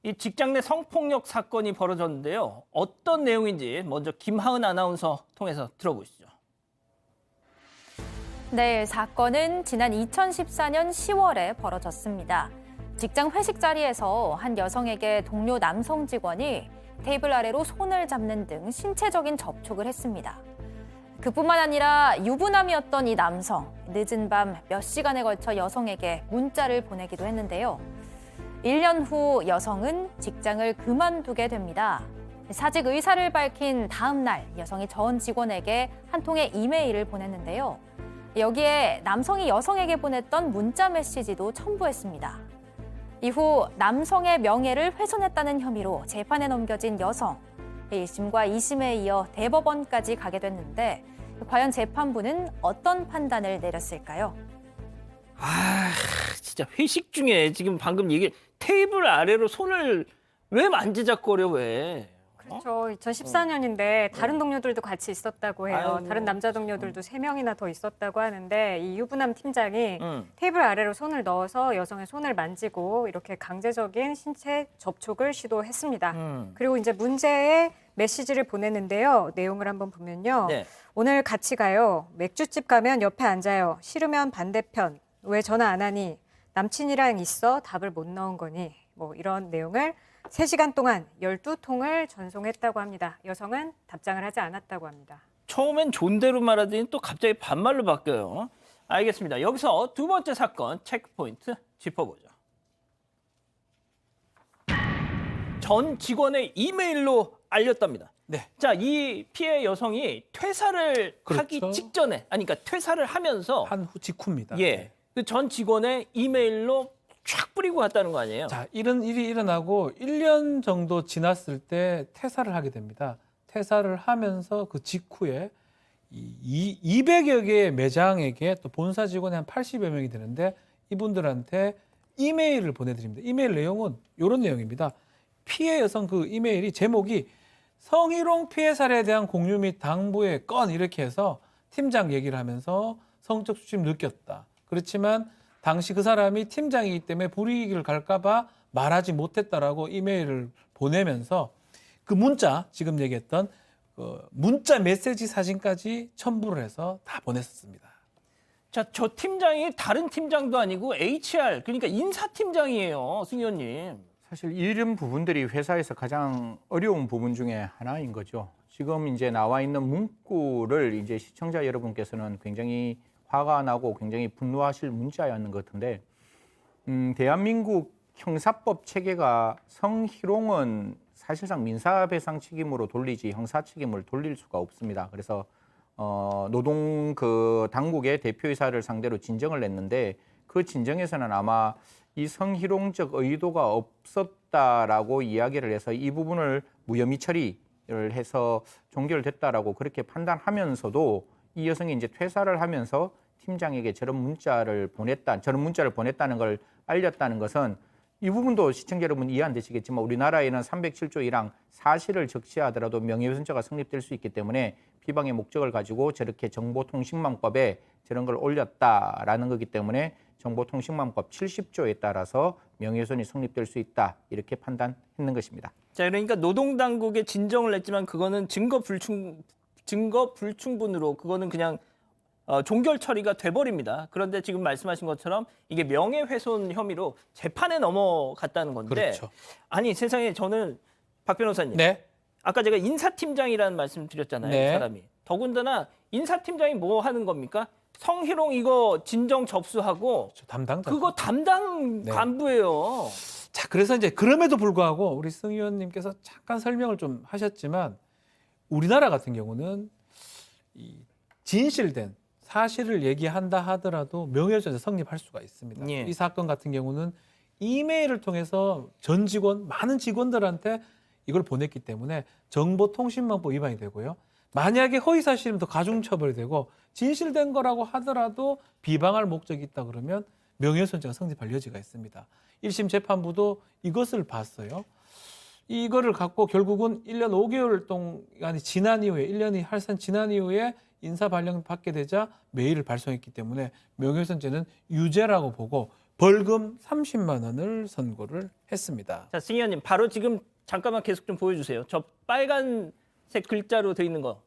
이 직장 내 성폭력 사건이 벌어졌는데요. 어떤 내용인지 먼저 김하은 아나운서 통해서 들어보시죠. 네, 사건은 지난 2014년 10월에 벌어졌습니다. 직장 회식 자리에서 한 여성에게 동료 남성 직원이 테이블 아래로 손을 잡는 등 신체적인 접촉을 했습니다. 그뿐만 아니라 유부남이었던 이 남성, 늦은 밤 몇 시간에 걸쳐 여성에게 문자를 보내기도 했는데요. 1년 후 여성은 직장을 그만두게 됩니다. 사직 의사를 밝힌 다음 날 여성이 전 직원에게 한 통의 이메일을 보냈는데요. 여기에 남성이 여성에게 보냈던 문자 메시지도 첨부했습니다. 이후 남성의 명예를 훼손했다는 혐의로 재판에 넘겨진 여성. 1심과 2심에 이어 대법원까지 가게 됐는데 과연 재판부는 어떤 판단을 내렸을까요? 진짜 회식 중에 지금 방금 테이블 아래로 손을 왜 만지작거려 왜? 그렇죠. 2014년인데 다른 동료들도 같이 있었다고 해요. 아이고. 다른 남자 동료들도 3명이나 더 있었다고 하는데 이 유부남 팀장이 응. 테이블 아래로 손을 넣어서 여성의 손을 만지고 이렇게 강제적인 신체 접촉을 시도했습니다. 그리고 이제 문제의 메시지를 보냈는데요. 내용을 한번 보면요. 네. 오늘 같이 가요. 맥주집 가면 옆에 앉아요. 싫으면 반대편. 왜 전화 안 하니? 남친이랑 있어? 답을 못 넣은 거니? 뭐 이런 내용을 3시간 동안 12통을 전송했다고 합니다. 여성은 답장을 하지 않았다고 합니다. 처음엔 존대로 말하더니 또 갑자기 반말로 바뀌어요. 알겠습니다. 여기서 두 번째 사건 체크포인트 짚어보죠. 전 직원의 이메일로 알렸답니다. 네. 자, 이 피해 여성이 퇴사를 하기 그렇죠. 직전에, 그러니까 퇴사를 하면서 한 후 직후입니다. 예, 그 전 직원의 이메일로 쫙 뿌리고 갔다는 거 아니에요? 자, 이런 일이 일어나고 1년 정도 지났을 때 퇴사를 하게 됩니다. 퇴사를 하면서 그 직후에 200여 개의 매장에게 또 본사 직원이 한 80여 명이 되는데 이분들한테 이메일을 보내드립니다. 이메일 내용은 이런 내용입니다. 피해 여성 그 이메일이 제목이 성희롱 피해 사례에 대한 공유 및 당부의 건 이렇게 해서 팀장 얘기를 하면서 성적 수치를 느꼈다. 그렇지만 당시 그 사람이 팀장이기 때문에 불이익을 갈까봐 말하지 못했다라고 이메일을 보내면서 그 문자, 지금 얘기했던 그 문자 메시지 사진까지 첨부를 해서 다 보냈었습니다. 자, 저 팀장이 다른 팀장도 아니고 HR, 그러니까 인사팀장이에요, 승 의원님. 사실 이런 부분들이 회사에서 가장 어려운 부분 중에 하나인 거죠. 지금 이제 나와 있는 문구를 이제 시청자 여러분께서는 굉장히 화가 나고 굉장히 분노하실 문자였는 것 같은데, 대한민국 형사법 체계가 성희롱은 사실상 민사배상 책임으로 돌리지 형사 책임을 돌릴 수가 없습니다. 그래서 노동 그 당국의 대표이사를 상대로 진정을 냈는데 그 진정에서는 아마 이 성희롱적 의도가 없었다라고 이야기를 해서 이 부분을 무혐의 처리를 해서 종결됐다라고 그렇게 판단하면서도 이 여성이 이제 퇴사를 하면서 팀장에게 저런 문자를 보냈다는 걸 알렸다는 것은 이 부분도 시청자 여러분 이해 안 되시겠지만 우리나라에는 307조 1항 사실을 적시하더라도 명예훼손죄가 성립될 수 있기 때문에 비방의 목적을 가지고 저렇게 정보통신망법에 저런 걸 올렸다라는 거기 때문에 정보통신망법 70조에 따라서 명예훼손이 성립될 수 있다 이렇게 판단했는 것입니다. 자, 그러니까 노동당국에 진정을 냈지만 그거는 증거 불충분으로 그거는 그냥 종결 처리가 돼버립니다. 그런데 지금 말씀하신 것처럼 이게 명예훼손 혐의로 재판에 넘어갔다는 건데, 그렇죠. 아니 세상에 저는 박 변호사님, 네. 아까 제가 인사팀장이라는 말씀 드렸잖아요. 네. 이 사람이 더군다나 인사팀장이 뭐 하는 겁니까? 성희롱 이거 진정 접수하고 담당자. 그거 담당 네. 간부예요. 자, 그래서 이제 그럼에도 불구하고 우리 승 의원님께서 잠깐 설명을 좀 하셨지만 우리나라 같은 경우는 이 진실된 사실을 얘기한다 하더라도 명예훼손죄 성립할 수가 있습니다. 예. 이 사건 같은 경우는 이메일을 통해서 전 직원, 많은 직원들한테 이걸 보냈기 때문에 정보통신망법 위반이 되고요. 만약에 허위사실이면 더 가중처벌이 되고 진실된 거라고 하더라도 비방할 목적이 있다 그러면 명예훼손죄가 성립할 여지가 있습니다. 1심 재판부도 이것을 봤어요. 이거를 갖고 결국은 1년 5개월 동안이 지난 이후에 1년이 할산 지난 이후에 인사 발령 받게 되자 메일을 발송했기 때문에 명예훼손죄는 유죄라고 보고 벌금 30만 원을 선고를 했습니다. 자, 승 의원님 바로 지금 잠깐만 계속 좀 보여주세요. 저 빨간색 글자로 돼 있는 거.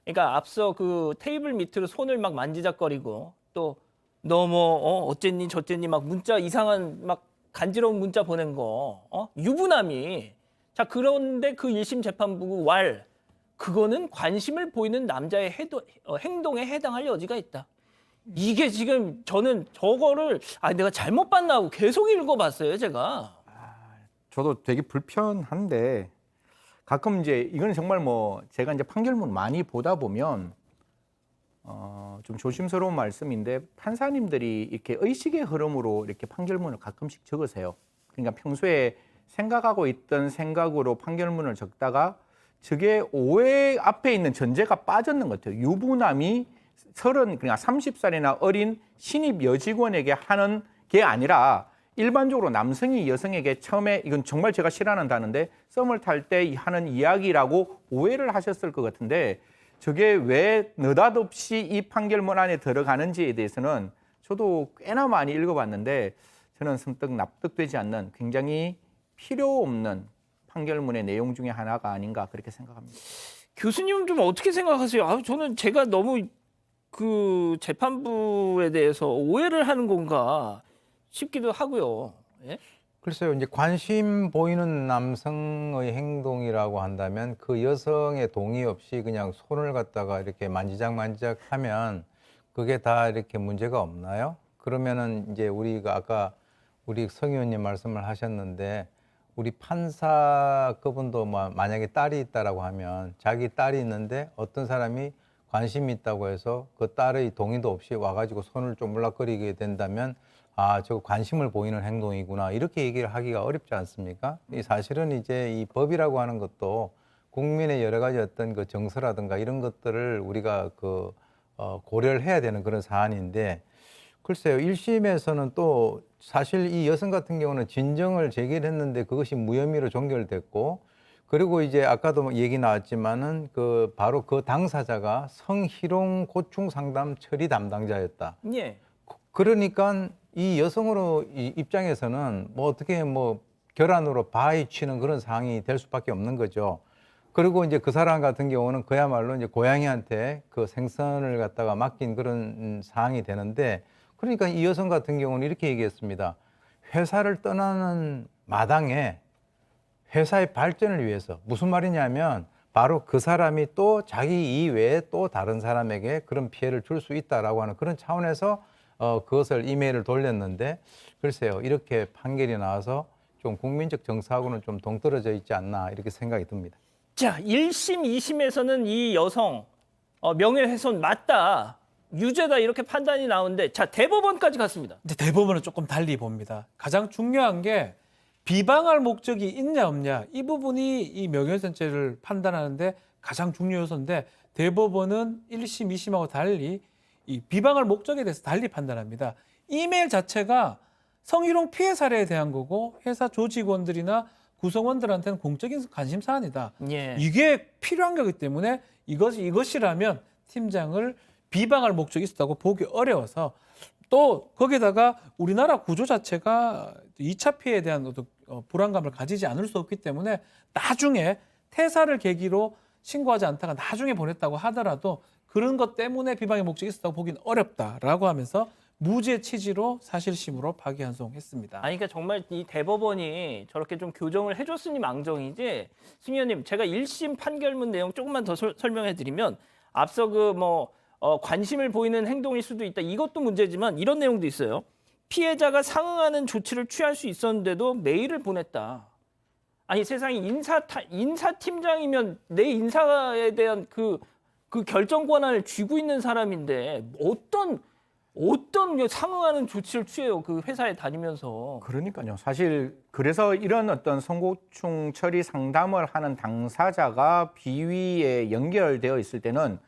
그러니까 앞서 그 테이블 밑으로 손을 막 만지작거리고 또 너 뭐 어쨌니 저쨌니 막 문자 이상한 막 간지러운 문자 보낸 거 유부남이 자 그런데 그 1심 재판부 그거는 관심을 보이는 남자의 행동에 해당할 여지가 있다. 이게 지금 저는 저거를 내가 잘못 봤나 하고 계속 읽어봤어요 제가. 저도 되게 불편한데 가끔 이제 이건 정말 뭐 제가 이제 판결문 많이 보다 보면 좀 조심스러운 말씀인데 판사님들이 이렇게 의식의 흐름으로 이렇게 판결문을 가끔씩 적으세요. 그러니까 평소에 생각하고 있던 생각으로 판결문을 적다가 저게 오해 앞에 있는 전제가 빠졌는 것 같아요. 유부남이 그냥 30살이나 어린 신입 여직원에게 하는 게 아니라 일반적으로 남성이 여성에게 처음에 이건 정말 제가 싫어하는 단어인데 썸을 탈 때 하는 이야기라고 오해를 하셨을 것 같은데 저게 왜 느닷없이 이 판결문 안에 들어가는지에 대해서는 저도 꽤나 많이 읽어봤는데 저는 선뜻 납득되지 않는 굉장히 필요 없는 판결문의 내용 중에 하나가 아닌가 그렇게 생각합니다. 교수님 좀 어떻게 생각하세요? 저는 제가 너무 그 재판부에 대해서 오해를 하는 건가 싶기도 하고요. 예? 글쎄요, 이제 관심 보이는 남성의 행동이라고 한다면 그 여성의 동의 없이 그냥 손을 갖다가 이렇게 만지작 하면 그게 다 이렇게 문제가 없나요? 그러면은 이제 우리가 아까 우리 성 의원님 말씀을 하셨는데 우리 판사 그분도 만약에 딸이 있다라고 하면 자기 딸이 있는데 어떤 사람이 관심이 있다고 해서 그 딸의 동의도 없이 와가지고 손을 좀 물락거리게 된다면 저거 관심을 보이는 행동이구나 이렇게 얘기를 하기가 어렵지 않습니까? 이 사실은 이제 이 법이라고 하는 것도 국민의 여러 가지 어떤 그 정서라든가 이런 것들을 우리가 고려를 해야 되는 그런 사안인데 글쎄요 1심에서는 또 사실 이 여성 같은 경우는 진정을 제기를 했는데 그것이 무혐의로 종결됐고 그리고 이제 아까도 얘기 나왔지만은 바로 그 당사자가 성희롱 고충 상담 처리 담당자였다. 예. 그러니까 이 여성으로 입장에서는 어떻게 결함으로 바위 치는 그런 상황이 될 수밖에 없는 거죠. 그리고 이제 그 사람 같은 경우는 그야말로 이제 고양이한테 그 생선을 갖다가 맡긴 그런 상황이 되는데 그러니까 이 여성 같은 경우는 이렇게 얘기했습니다. 회사를 떠나는 마당에 회사의 발전을 위해서 무슨 말이냐면 바로 그 사람이 또 자기 이외에 또 다른 사람에게 그런 피해를 줄 수 있다라고 하는 그런 차원에서 그것을 이메일을 돌렸는데 글쎄요 이렇게 판결이 나와서 좀 국민적 정서하고는 좀 동떨어져 있지 않나 이렇게 생각이 듭니다. 자, 1심, 2심에서는 이 여성 명예훼손 맞다, 유죄다 이렇게 판단이 나오는데 자 대법원까지 갔습니다. 이제 대법원은 조금 달리 봅니다. 가장 중요한 게 비방할 목적이 있냐 없냐 이 부분이 이 명예훼손죄를 판단하는데 가장 중요 요소인데 대법원은 1심, 2심하고 달리 이 비방할 목적에 대해서 달리 판단합니다. 이메일 자체가 성희롱 피해 사례에 대한 거고 회사 조직원들이나 구성원들한테는 공적인 관심 사안이다. 예. 이게 필요한 거기 때문에 이것이라면 팀장을 비방할 목적이 있었다고 보기 어려워서 또 거기다가 우리나라 구조 자체가 2차 피해에 대한 어떤 불안감을 가지지 않을 수 없기 때문에 나중에 퇴사를 계기로 신고하지 않다가 나중에 보냈다고 하더라도 그런 것 때문에 비방의 목적이 있었다고 보기는 어렵다라고 하면서 무죄 취지로 사실심으로 파기환송했습니다. 그러니까 정말 이 대법원이 저렇게 좀 교정을 해줬으니 망정이지. 승 의원님, 제가 1심 판결문 내용 조금만 더 설명해 드리면 앞서 관심을 보이는 행동일 수도 있다. 이것도 문제지만 이런 내용도 있어요. 피해자가 상응하는 조치를 취할 수 있었는데도 메일을 보냈다. 아니 세상에 인사팀장이면 내 인사에 대한 그 결정 권한을 쥐고 있는 사람인데 어떤 상응하는 조치를 취해요. 그 회사에 다니면서. 그러니까요. 사실 그래서 이런 어떤 성고충 처리 상담을 하는 당사자가 비위에 연결되어 있을 때는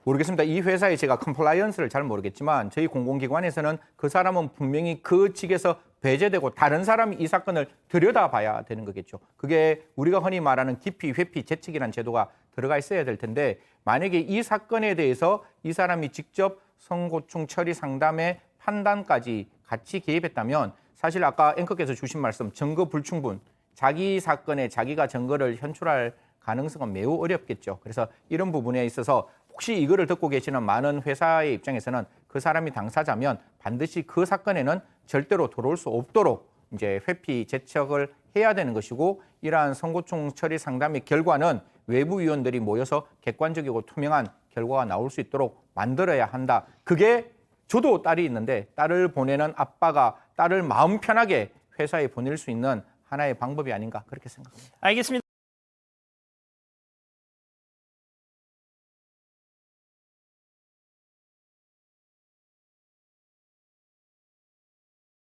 모르겠습니다. 이 회사에 제가 컴플라이언스를 잘 모르겠지만 저희 공공기관에서는 그 사람은 분명히 그 직에서 배제되고 다른 사람이 이 사건을 들여다봐야 되는 거겠죠. 그게 우리가 흔히 말하는 기피, 회피, 재책이라는 제도가 들어가 있어야 될 텐데 만약에 이 사건에 대해서 이 사람이 직접 성고충 처리 상담의 판단까지 같이 개입했다면 사실 아까 앵커께서 주신 말씀 증거 불충분, 자기 사건에 자기가 증거를 현출할 가능성은 매우 어렵겠죠. 그래서 이런 부분에 있어서 혹시 이거를 듣고 계시는 많은 회사의 입장에서는 그 사람이 당사자면 반드시 그 사건에는 절대로 들어올 수 없도록 이제 회피 제척을 해야 되는 것이고, 이러한 선고총 처리 상담의 결과는 외부 위원들이 모여서 객관적이고 투명한 결과가 나올 수 있도록 만들어야 한다. 그게 저도 딸이 있는데 딸을 보내는 아빠가 딸을 마음 편하게 회사에 보낼 수 있는 하나의 방법이 아닌가 그렇게 생각합니다. 알겠습니다.